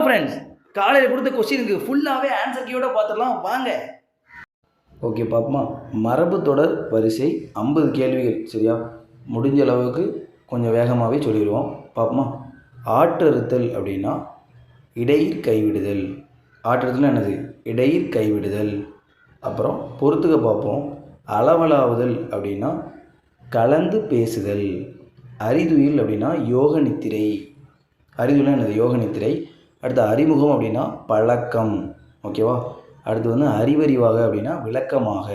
Friends, காலையில் கொடுத்த கொஸ்டினுக்கு ஃபுல்லாகவே ஆன்சர் கீயோட பார்த்துடலாம் வாங்க. ஓகே பாப்போமா. மரபு தொடர் வரிசை 50 கேள்விகள் சரியா. முடிஞ்ச அளவுக்கு கொஞ்சம் வேகமாகவே சொல்லிடுவோம் பாப்போமா. ஆற்றறுத்தல் அப்படின்னா இடையிற் கைவிடுதல். ஆற்றறுத்தல் என்னது? இடையிற் கைவிடுதல். அப்புறம் பொறுத்துக்க பார்ப்போம். அளவலாவுதல் அப்படின்னா கலந்து பேசுதல். அறிதுயில் அப்படின்னா யோக நித்திரை. அறிதுயில் என்னது? யோக நித்திரை. அடுத்து அறிமுகம் அப்படின்னா பழக்கம். ஓகேவா. அடுத்து வந்து அறிவறிவாக அப்படின்னா விளக்கமாக.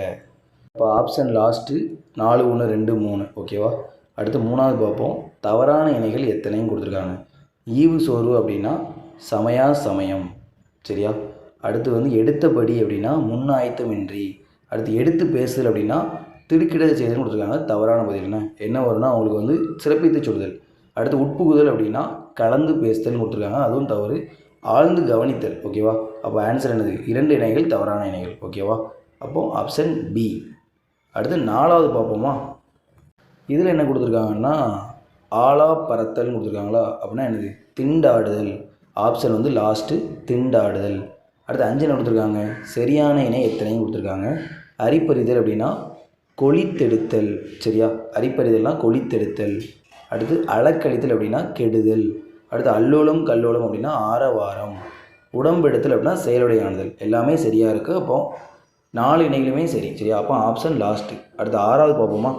இப்போ ஆப்ஷன் லாஸ்ட்டு 4 1 2 3. ஓகேவா. அடுத்து 3வது பார்ப்போம். தவறான இணைகள் எத்தனையும் கொடுத்துருக்காங்க. ஈவு சோர்வு அப்படின்னா சமயா சமயம் சரியா. அடுத்து வந்து எடுத்தபடி அப்படின்னா முன்னாயத்தமின்றி. அடுத்து எடுத்து பேசுதல் அப்படின்னா திடுக்கிட செய்தல் கொடுத்துருக்காங்க. தவறான பதில் என்ன வரும்னா அவங்களுக்கு வந்து சிறப்பித்து சொல்லுதல். அடுத்து உட்புகுதல் அப்படின்னா கலந்து பேசுதல் கொடுத்துருக்காங்க, அதுவும் தவறு. ஆழ்ந்து கவனித்தல். ஓகேவா. அப்போ ஆன்சர் என்னது? 2 இணைகள் தவறான இணைகள். ஓகேவா. அப்போது ஆப்ஷன் பி. அடுத்து 4வது பார்ப்போமா. இதில் என்ன கொடுத்துருக்காங்கன்னா ஆளா பறத்தல் கொடுத்துருக்காங்களா. அப்படின்னா என்னது? திண்டாடுதல். ஆப்ஷன் வந்து லாஸ்ட்டு திண்டாடுதல். அடுத்து 5 என்ன கொடுத்துருக்காங்க? சரியான இணை எத்தனையும் கொடுத்துருக்காங்க. அரிப்பறிதல் அப்படின்னா கொளித்தெடுத்தல் சரியா. அரிப்பறிதல்னால் கொளித்தெடுத்தல். அடுத்து அளக்கழித்தல் அப்படின்னா கெடுதல். அடுத்து அல்லோலம் கல்லோலம் அப்படின்னா ஆரவாரம். உடம்பெடுத்தல் அப்படின்னா செயலுடையானுதல். எல்லாமே சரியாக இருக்குது. அப்போது 4 இணைகளுமே சரி சரியா. அப்போ ஆப்ஷன் லாஸ்ட்டு. அடுத்து 6வது பார்ப்போமா.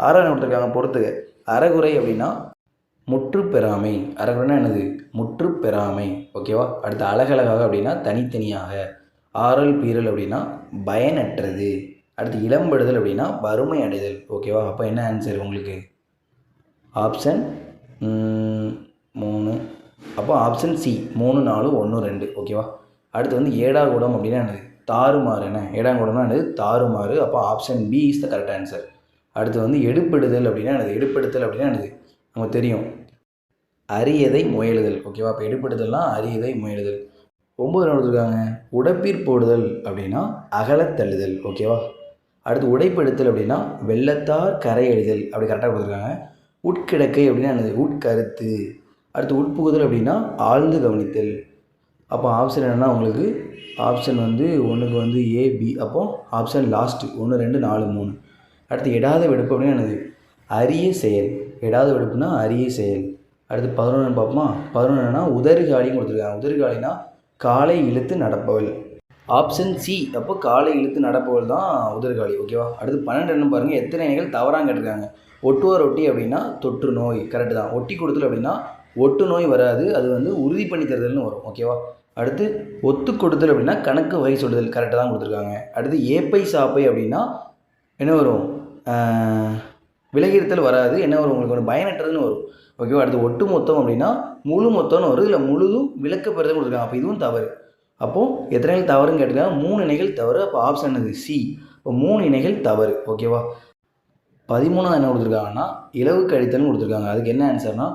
6வது கொடுத்துருக்காங்க பொறுத்துக்க. அறகுறை அப்படின்னா முற்று பெறாமை. அறகுறைனா என்னது? முற்று பெறாமை. ஓகேவா. அடுத்து அழகழகாக அப்படின்னா தனித்தனியாக. ஆறல் பீரல் அப்படின்னா பயனற்றது. அடுத்து இளம்பெடுதல் அப்படின்னா வறுமை அடைதல். ஓகேவா. அப்போ என்ன ஆன்சர் உங்களுக்கு? ஆப்ஷன் 3. அப்போ ஆப்ஷன் சி 3 4 1 2. ஓகேவா. அடுத்து வந்து ஏடாகூடம் அப்படின்னா என்னது? தாறுமாறு. என்ன ஏடாகூடம்னா என்னது? தாறுமாறு. அப்போ option B is the correct answer. அடுத்து வந்து எடுப்படுதல் அப்படின்னா என்னது? எடுப்படுத்தல் அப்படின்னா என்னது? நமக்கு தெரியும், அரியதை முயலுதல். ஓகேவா. அப்போ எடுப்படுதல்னா அரியதை முயலுதல். 9 கொடுத்துருக்காங்க. உடப்பீர் போடுதல் அப்படின்னா அகலத்தள்ளுதல். ஓகேவா. அடுத்து உடைப்படுத்தல் அப்படின்னா வெள்ளத்தார் கரை எழுதல். அப்படி கரெக்டாக கொடுத்துருக்காங்க. உட்கிடக்கை அப்படின்னா என்னது? உட்கருத்து. அடுத்து உட்புகுதல் அப்படின்னா ஆழ்ந்து கவனித்தல். அப்போ ஆப்ஷன் என்னென்னா உங்களுக்கு ஆப்ஷன் வந்து 1க்கு வந்து ஏ பி. அப்போது ஆப்ஷன் லாஸ்ட்டு 1 2 4 3. அடுத்து எடாத வெடுப்பு அப்படின்னா என்னது? அரிய செயல். எடாத வெடுப்புனா அரிய செயல். அடுத்து 11 பார்ப்போமா. 11னா உதறுகாலின்னு கொடுத்துருக்காங்க. உதறுகாலினா காலை இழுத்து நடப்பவள். Option C. அப்போ காலை இழுத்து நடப்பவள் தான் உதறுகாலி. ஓகேவா. அடுத்து 12 என்ன பாருங்கள். எத்தனை இணைகள் தவறாக கேட்டிருக்காங்க. ஒட்டுவார் ஒட்டி அப்படின்னா தொற்று நோய். கரெக்டு தான். ஒட்டி கொடுத்தல் அப்படின்னா ஒட்டு நோய் வராது, அது வந்து உறுதி பண்ணி தருதல்னு வரும். ஓகேவா. அடுத்து ஒத்து கொடுத்தல் அப்படின்னா கணக்கு வகை சொல்லுதல். கரெக்டாக தான் கொடுத்துருக்காங்க. அடுத்து ஏப்பை சாப்பை அப்படின்னா என்ன வரும்? விலகிருத்தல் வராது, என்ன வரும் உங்களுக்கு? ஒரு பயனற்றதுன்னு வரும். ஓகேவா. அடுத்து ஒட்டு மொத்தம் அப்படின்னா முழு மொத்தம்னு வரும். இல்லை முழுதும் விளக்கப்பெறுதல் கொடுத்துருக்காங்க. அப்போ இதுவும் தவறு. அப்போது எத்தனை இணைகள் தவறுன்னு கேட்டிருக்காங்க. 3 இணைகள் தவறு. அப்போ ஆப்ஷன் அது சி. இப்போ 3 இணைகள் தவறு. ஓகேவா. 13 என்ன கொடுத்துருக்காங்கன்னா இலவு கழித்தல்னு கொடுத்துருக்காங்க. அதுக்கு என்ன ஆன்சர்னா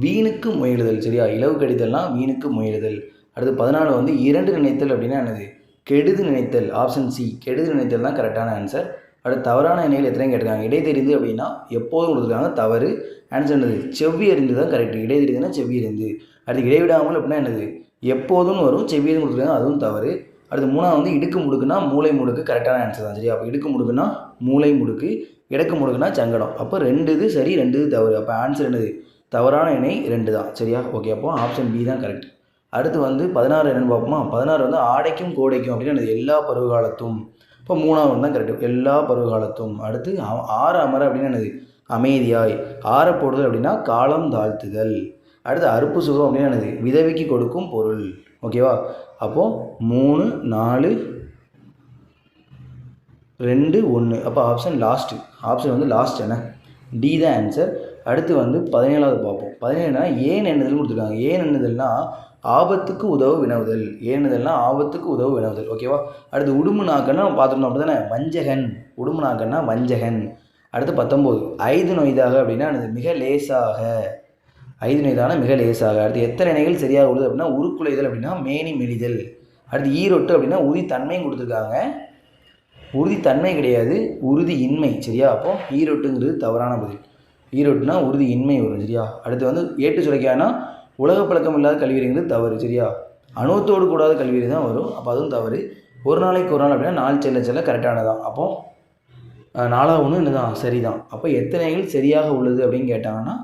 வீணுக்கு முயலுதல் சரியா. இலவு கழித்தல்னா வீணுக்கு முயலுதல். அடுத்து 14 வந்து 2 நினைத்தல் அப்படின்னா என்னது? கெடுது நினைத்தல். ஆப்ஷன் சி கெடுது நினைத்தல் தான் கரெக்டான ஆன்சர். அடுத்து தவறான இணைகள் எத்தனையும் கேட்டிருக்காங்க. இடை தெரிந்து அப்படின்னா எப்போதும் கொடுத்துருக்காங்க, தவறு. ஆன்சர் என்னது? செவ்வி அறிந்து தான் கரெக்ட். இடை தெரிந்துன்னா செவ்வி அறிந்து. அடுத்து இடைவிடாமல் அப்படின்னா என்னது? எப்போதும் வரும், செவ்வியதும் கொடுத்துருக்காங்க, அதுவும் தவறு. அடுத்து 3வது வந்து இடுக்கு முடுக்குன்னா மூளை முடுக்கு. கரெக்டான ஆன்சர் தான் சரியா. அப்போ இடுக்கு முடுக்குன்னா மூளை முடுக்கு, இடக்கு முடுக்குன்னா சங்கடம். அப்போ 2 இது சரி, 2 இது தவறு. அப்போ ஆன்சர் என்னது? தவறான இணை 2 தான் சரியா. ஓகே. அப்போ ஆப்ஷன் பி தான் கரெக்ட். அடுத்து வந்து 16 என்னென்னு பார்ப்போமா. 16 வந்து ஆடைக்கும் கோடைக்கும் அப்படின்னா என்னது? எல்லா பருவகாலத்தும். இப்போ 3வது தான் கரெக்ட், எல்லா பருவகாலத்தும். அடுத்து ஆற அமர அப்படின்னா என்னது? அமைதியாய். ஆற போடுதல் அப்படின்னா காலம் தாழ்த்துதல். அடுத்து அறுப்பு சுகம் அப்படின்னா என்னது? விதவிக்கு கொடுக்கும் பொருள். ஓகேவா. அப்போது 3 4 2 1. அப்போ ஆப்ஷன் லாஸ்ட்டு. ஆப்ஷன் வந்து லாஸ்ட் என்ன? டி தான் ஆன்சர். அடுத்து வந்து 17வது பார்ப்போம். 17னா ஏன் எண்ணுதல்னு கொடுத்துருக்காங்க. ஏன் எண்ணுதல்னா ஆபத்துக்கு உதவு வினவுதல். ஏன்னுதல்னா ஆபத்துக்கு உதவு வினவுதல். ஓகேவா. அடுத்து உடும்பு நாக்கன்னா பார்த்துருந்தோம் அப்படி தானே? வஞ்சகன். உடும்பு நாக்கன்னா வஞ்சகன். அடுத்து 19 ஐது நொய்தாக அப்படின்னா அது மிக லேசாக. ஐது நொய்தான மிக லேசாக. அடுத்து எத்தனை இணைகள் சரியாக உள்ளது அப்படின்னா உருக்குலைதல் அப்படின்னா மேனி மெலிதல். அடுத்து ஈரொட்டு அப்படின்னா உறுதித்தன்மையும் கொடுத்துருக்காங்க. உறுதித்தன்மை கிடையாது, உறுதி இன்மை சரியா. அப்போ ஈரொட்டுங்கிறது தவறான பதில். ஈரொட்டுனா உறுதி இன்மை வரும் சரியா. அடுத்து வந்து ஏட்டு சுரைக்கானா உலக பழக்கம் இல்லாத கல்விங்கிறது தவறு சரியா. அணுவத்தோடு கூடாத கல்வி தான் வரும். அப்போ அதுவும் தவறு. ஒரு நாளைக்கு ஒரு நாள் அப்படின்னா 4 செல்ல செல்ல கரெக்டானதான். அப்போது 4வது ஒன்று என்னதான் சரிதான். அப்போ எத்தனை இணைகள் சரியாக உள்ளது அப்படின்னு கேட்டாங்கன்னா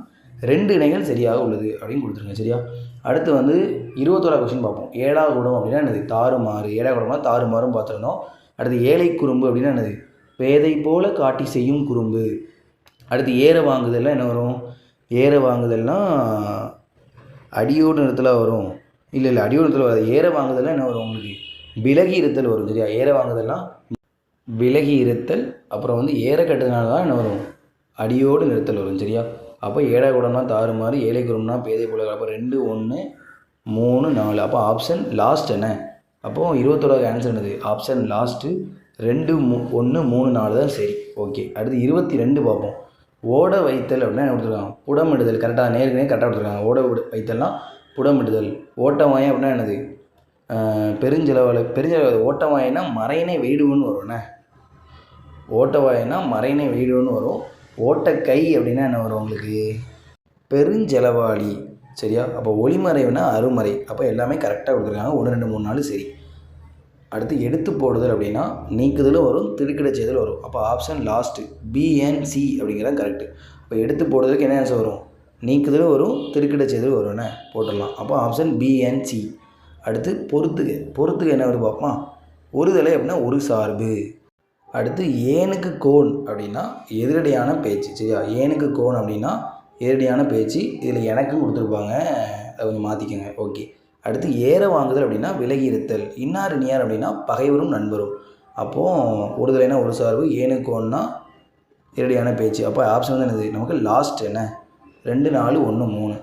2 இணைகள் சரியாக உள்ளது அப்படின்னு கொடுத்துருங்க. சரியா? அடுத்து வந்து 21ஆவது கொஸ்டின் பார்ப்போம். 7வது குடம் அப்படின்னா என்னது? தாறுமாறு. 7வது குடம்னா தாறுமாறும் பார்த்துருந்தோம். அடுத்து ஏழை குறும்பு அப்படின்னா என்னது? பேதை போல காட்டி செய்யும் குறும்பு. அடுத்து ஏற வாங்குதல்லாம் என்ன வரும்? ஏற வாங்குதல்னால் அடியோடு நிறுத்தல வரும். இல்லை அடியோடு நிறுத்தல வராது. ஏற வாங்குதல்லாம் என்ன வரும் உங்களுக்கு? விலகி இருத்தல் வரும். சரியா? ஏற வாங்குதல்லாம் விலகி இருத்தல். அப்புறம் வந்து ஏற கட்டுறதுனால தான் என்ன வரும்? அடியோடு நிறுத்தல் வரும். சரியா? அப்போ 7வது குடம்னா தாறுமாறு, ஏழை குறும்புனா பேதை போல. அப்போ 2 1 3 4. அப்போ ஆப்ஷன் லாஸ்ட் என்ன? அப்போது 21வது ஆன்சர் என்னது? ஆப்ஷன் லாஸ்ட்டு 2 1 3 4 தான் சரி. ஓகே. அடுத்து 22 பார்ப்போம். ஓட வைத்தல் அப்படின்னா என்ன கொடுத்துருக்காங்க? புடமிடுதல். கரெக்டாக நேருக்கு கரெக்டாக கொடுத்துருக்காங்க. ஓட வைத்தல்னால் புடமிடுதல். ஓட்டவாயம் அப்படின்னா என்னது? பெருஞ்செலவு. ஓட்டவாயினா மறையினை வெயிடுன்னு வரும்ண்ணே. ஓட்டவாயினா மறையினை வெயிடுன்னு வரும். ஓட்டக்கை அப்படின்னா என்ன வரும் உங்களுக்கு? பெருஞ்செலவாளி. சரியா? அப்போ ஒளிமறைவுனா அருமறை. அப்போ எல்லாமே கரெக்டாக கொடுத்துருக்காங்க. 1 2 3 4 சரி. அடுத்து எடுத்து போடுதல் அப்படின்னா நீக்குதலும் வரும், திடுக்கிட செய்தல் வரும். அப்போ ஆப்ஷன் லாஸ்ட்டு பிஎன்சி அப்படிங்கிறது கரெக்டு. இப்போ எடுத்து போடுறதுக்கு என்ன ஆன்சர் வரும்? நீக்குதலும் வரும், திடுக்கிட செய்தல் வரும்னு போட்டுடலாம். அப்போ ஆப்ஷன் பிஎன்சி. அடுத்து பொறுத்துக்கு என்ன வருது பார்ப்போம். ஒருதலை அப்படின்னா ஒரு சார்பு. அடுத்து ஏனுக்கு கோன் அப்படின்னா எதிரடியான பேச்சு. சரியா? ஏனுக்கு கோன் அப்படின்னா எதிரடியான பேச்சு. இதில் எனக்கும் கொடுத்துருப்பாங்க, அதை கொஞ்சம் மாற்றிக்கோங்க. ஓகே. அடுத்து ஏற வாங்குதல் அப்படின்னா விலகி இருத்தல். இன்னார் இனியார் அப்படின்னா பகைவரும் நண்பரும். அப்போது ஒருதலைனா ஒரு சார்பு, ஏனுக்கு கோன்னா எதிரடியான பேச்சு. அப்போ ஆப்ஷன் வந்து என்னது? நமக்கு லாஸ்ட் என்ன? 2 4 1 3.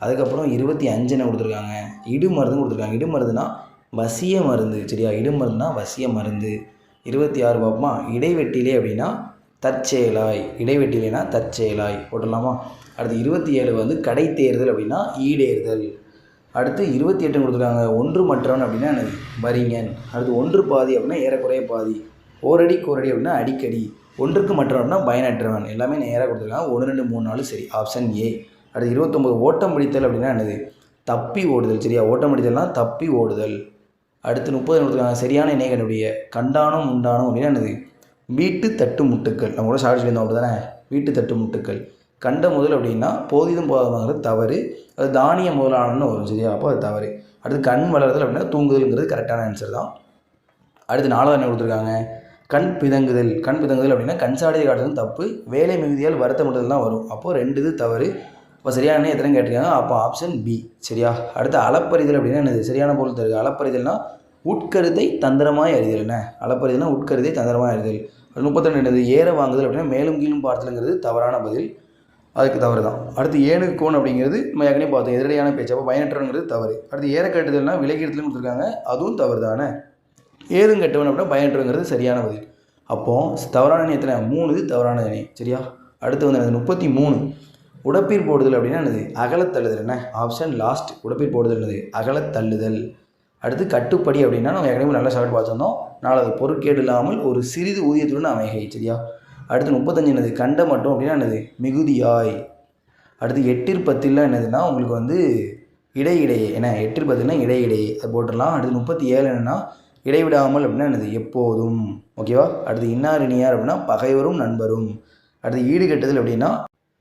அதுக்கப்புறம் 25 என்ன கொடுத்துருக்காங்க? இடு மருந்துன்னு கொடுத்துருக்காங்க. இடு மருந்துனா வசிய மருந்து. சரியா? இடு மருந்துனா வசிய மருந்து. 26 பார்ப்போமா. இடைவெட்டிலே அப்படின்னா தற்செயலாய். இடைவெட்டிலேனா தற்செயலாய் போட்டுடலாமா? அடுத்து 27 வந்து கடை தேர்தல் அப்படின்னா ஈடேறுதல். அடுத்து 28 கொடுத்துருக்காங்க. ஒன்று மற்றவன் அப்படின்னா என்னது? வரிஞன். அடுத்து ஒன்று பாதி அப்படின்னா ஏறக்குறைய பாதி. ஓரடி கோரடி அப்படின்னா அடிக்கடி. ஒன்றுக்கு மற்றவன் அப்படின்னா பயனற்றவன். எல்லாமே நேராக கொடுத்துருக்காங்க. 1 2 3 4 சரி. Option A. அடுத்து 29 ஓட்டம் பிடித்தல் அப்படின்னா என்னது? தப்பி ஓடுதல். சரியா? ஓட்டம் பிடித்தல்னா தப்பி ஓடுதல். அடுத்து 30 கொடுத்துருக்காங்க. சரியான இணைகளுடைய கண்டானம் உண்டானம் அப்படின்னா என்னது? வீட்டு தட்டு முட்டுக்கள். நம்ம கூட ஷார்ட் சொல்லியிருந்தோம் அப்படி தானே? வீட்டு தட்டு முட்டுக்கள். கண்ட முதல் அப்படின்னா போதிதும் போதாதங்கிறது தவறு. அது தானிய முதலானன்னு வரும். சரியா? அப்போ அது தவறு. அடுத்து கண் வளர்தல் அப்படின்னா தூங்குதல்ங்கிறது கரெக்டான ஆன்சர் தான். அடுத்து 4வது என்ன கொடுத்துருக்காங்க? கண் பிதங்குதல். கண் பிதங்குதல் அப்படின்னா கண் சாடையை காட்டுறது தப்பு. வேலை மிகுதியால் வருத்தப்பட்டது தான் வரும். அப்போது 2 இது தவறு. இப்போ சரியான எத்தனை கேட்டிருக்காங்க? அப்போ ஆப்ஷன் பி. சரியா? அடுத்து அளப்பறிதல் அப்படின்னா என்னது? சரியான பொருள் தருது. அளப்பறிதல்னா உட்கருத்தை தந்திரமாய் அறிதல். என்ன அளப்பறிதல்னா உட்கருத்தை தந்திரமாய் அறிதல். 32 என்னது? ஏற வாங்குதல் அப்படின்னா மேலும் கீழும் பார்த்தலுங்கிறது தவறான பதில். அதுக்கு தவறு தான். அடுத்து ஏனுக்கு கோன் அப்படிங்கிறது நம்ம ஏற்கனவே பார்த்தோம், எதிரடியான பேச்சு. அப்போ பயனற்றவங்கிறது தவறு. அடுத்து ஏற கட்டுதல்னா விலகி எடுத்துன்னு கொடுத்துருக்காங்க, அதுவும் தவறு தானே. ஏதும் கட்டுவன் அப்படின்னா பயனற்றவங்கிறது சரியான பதில். அப்போது தவறான எத்தனை? 3 இது தவறான இணை. சரியா? அடுத்து வந்து என்னது? 33 உடப்பீர் போடுதல் அப்படின்னா என்னது? அகலத்தள்ளுதல். என்ன ஆப்ஷன் லாஸ்ட். உடப்பீர் போடுதல் என்னது? அகலத்தள்ளுதல். அடுத்து கட்டுப்படி அப்படின்னா நம்ம ஏற்கனவே நல்லா ஷார்ட் பார்த்துருந்தோம். 4வது பொருட்கேடு இல்லாமல் ஒரு சிறிது ஊதியத்துடன் அமைகை. சரியா? அடுத்து 35 என்னது? கண்ட மட்டும் அப்படின்னா என்னது? மிகுதியாய். அடுத்து 8 10 என்னதுன்னா உங்களுக்கு வந்து இடையிடையே. ஏன்னா 8 10 இடையிடையே, அது போட்டுடலாம். அடுத்து 37 என்னென்னா இடைவிடாமல் அப்படின்னா என்னது? எப்போதும். ஓகேவா? அடுத்து இன்னார் இனியார் அப்படின்னா பகைவரும் நண்பரும். அடுத்து ஈடுகட்டுதல் அப்படின்னா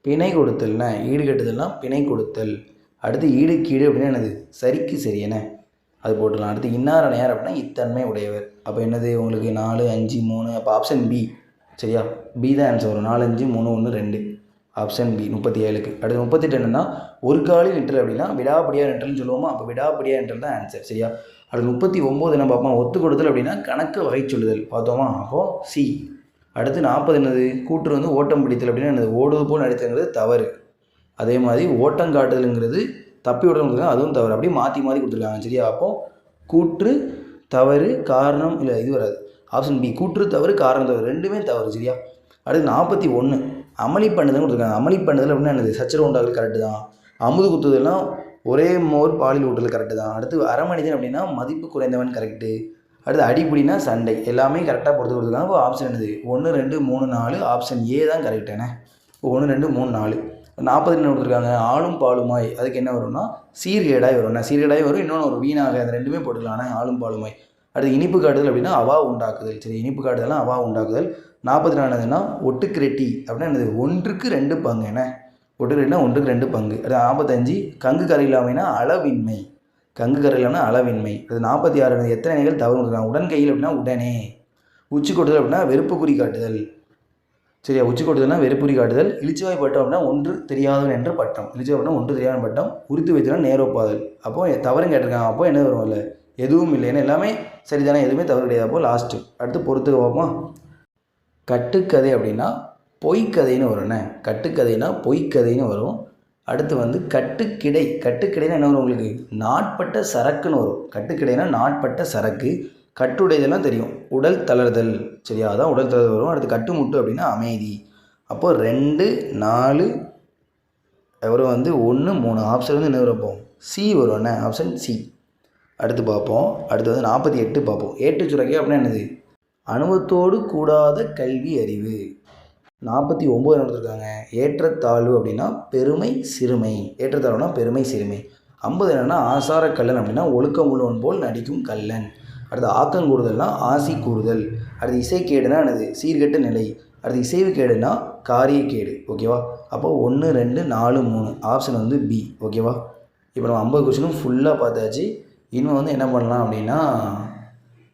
பிணை கொடுத்தல்னா ஈடுகட்டுதல்னா பிணை கொடுத்தல். அடுத்து ஈடுக்கீடு அப்படின்னா என்னது? சரிக்கு சரி. என்ன அது போட்டுடலாம். அடுத்து இன்னார் அணையார் அப்படின்னா இத்தன்மை உடையவர். அப்போ என்னது உங்களுக்கு? 4 5 3. அப்போ ஆப்ஷன் பி. சரியா? பி தான் ஆன்சர் வரும். 4 5 3 1 2. ஆப்ஷன் பி 37க்கு. அடுத்து 38 என்னென்னா ஒரு காலில் நிற்றல் அப்படின்னா விடாப்படியாக நிற்றல்னு சொல்லுவோமா? அப்போ விடாப்படியாக நிற்றல் தான் ஆன்சர். சரியா? அடுத்து 39 என்ன பார்ப்போம்? ஒத்து கொடுத்தல் அப்படின்னா கணக்கு வகை சொல்லுதல். பார்த்தோமா? அப்போது சி. அடுத்து 40 என்னது? கூற்று வந்து ஓட்டம் பிடித்தல் அப்படின்னா என்னது? ஓடுவது போல் நடித்தல்ங்கிறது தவறு. அதே மாதிரி ஓட்டம் காட்டுதலுங்கிறது தப்பி விடணுங்கிறது அதுவும் தவறு. அப்படியே மாற்றி மாற்றி கொடுத்துருக்காங்க. சரியா? அப்போது கூற்று தவறு, காரணம் இல்லை, இது வராது. Option B. கூற்று தவறு, காரணம் தவறு, ரெண்டுமே தவறு. சரியா? அடுத்து 41 அமளி பண்ணுதல் கொடுத்துருக்காங்க. அமளி பண்ணுதல் அப்படின்னா என்னது? சச்சரவு உண்டாக்குதல் கரெக்டு தான். அமுது குத்துதல்னால் ஒரே மோர் பாலில் ஊட்டல் கரெக்டு தான். அடுத்து அரைமனிதன் அப்படின்னா மதிப்பு குறைந்தவன் கரெக்டு. அடுத்து அடிப்படினா சண்டை. எல்லாமே கரெக்டாக பொறுத்து கொடுத்துருக்காங்க. இப்போ ஆப்ஷன் என்னது? 1 2 3 4. ஆப்ஷன் ஏ தான் கரெக்டானே. இப்போ 1 2 3 4. 40 என்ன கொடுத்துருக்காங்க, ஆளும் பாலுமாய், அதுக்கு என்ன வரும்னா சீர்கேடாய் வரும். சீர்கேடாய் வரும், இன்னொன்று ஒரு வீணாக, அது ரெண்டுமே போட்டுக்கலாம். ஆனால் ஆளும் பாலுமாய். அடுத்து இனிப்பு காட்டுதல் அப்படின்னா அவா உண்டாக்குதல். சரி, இனிப்பு காட்டுதல்னா அவா உண்டாக்குதல். 44 ஒட்டுக்கிரெட்டி அப்படின்னா என்னது, 1க்கு 2 பங்கு. என்ன ஒட்டுக்கிரெட்டினா 1க்கு 2 பங்கு. அடுத்து 45 கங்கு கரையிலாமைனா அளவின்மை. கங்கு கரையிலாம்னா அளவின்மை. அது 46 எத்தனை நிலைகள் தவறு கொடுத்துருக்காங்க. உடன்கையில் அப்படின்னா உடனே. உச்சி கொட்டுதல் அப்படின்னா வெறுப்பு குறி காட்டுதல். சரியா, உச்சி கொட்டுதல்னா வெறுப்புரி காட்டுதல். இளிச்சுவாய் பட்டம் அப்படின்னா ஒன்று தெரியாதவன் என்ற பட்டம். இளிச்சுவாய் பட்டம் ஒன்று தெரியாதவன் பட்டம். உறுத்து வைத்தனா நேரோப்பாதல். அப்போது தவறும் கேட்டிருக்காங்க. அப்போ என்ன வரும் இல்லை, எதுவும் இல்லை. ஏன்னா எல்லாமே சரிதானே, எதுவுமே தவறு கிடையாது. அப்போது லாஸ்ட்டு. அடுத்து பொறுத்துக்க பார்ப்போம். கட்டுக்கதை அப்படின்னா பொய்க்கதைன்னு வரும். என்ன கட்டுக்கதைனா பொய்க்கதைன்னு வரும். அடுத்து வந்து கட்டுக்கிடை. கட்டுக்கிடைனா என்ன வரும் உங்களுக்கு, நாட்பட்ட சரக்குன்னு வரும். கட்டுக்கிடைனா நாட்பட்ட சரக்கு. கட்டுடைதெல்லாம் தெரியும், உடல் தளர்தல். சரியா, அதான் உடல் தளர்தல் வரும். அடுத்து கட்டுமுட்டு அப்படின்னா அமைதி. அப்போது 2, 4 வரும் வந்து 1, 3 ஆப்ஷன் வந்து என்ன வரும், சி வரும். என்ன ஆப்ஷன் சி. அடுத்து பார்ப்போம். அடுத்து வந்து 48 பார்ப்போம். ஏற்றுச்சுரக்கை அப்படின்னா என்னது, அனுபவத்தோடு கூடாத கல்வி அறிவு. 49 என்ன கொடுத்துருக்காங்க, ஏற்றத்தாழ்வு அப்படின்னா பெருமை சிறுமை. ஏற்றத்தாழ்வுனா பெருமை சிறுமை. 50 என்னென்னா ஆசார கல்லன் அப்படின்னா ஒழுக்கம் உள்ளவன் போல் நடிக்கும் கல்லன். அடுத்து ஆக்கங்கூடுதல்னா ஆசி கூறுதல். அடுத்து இசைக்கேடுனா என்னது, சீர்கெட்ட நிலை. அடுத்து இசைவு கேடுனா காரியக்கேடு. ஓகேவா, அப்போது 1, 2, 4, 3 ஆப்ஷன் வந்து பி. ஓகேவா, இப்போ நம்ம 50 கொஸ்டினும் ஃபுல்லாக பார்த்தாச்சு. இன்னும் வந்து என்ன பண்ணலாம் அப்படின்னா,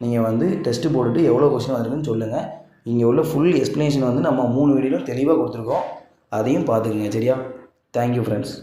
நீங்கள் வந்து டெஸ்ட்டு போட்டுட்டு எவ்வளோ கொஸ்டின் வந்திருக்குன்னு சொல்லுங்கள். இங்கே உள்ள ஃபுல் எக்ஸ்ப்ளனேஷன் வந்து நம்ம 3 வீடியோவில் தெளிவாக கொடுத்துருக்கோம். அதையும் பார்த்துக்குங்க. சரியா, தேங்க்யூ ஃப்ரெண்ட்ஸ்.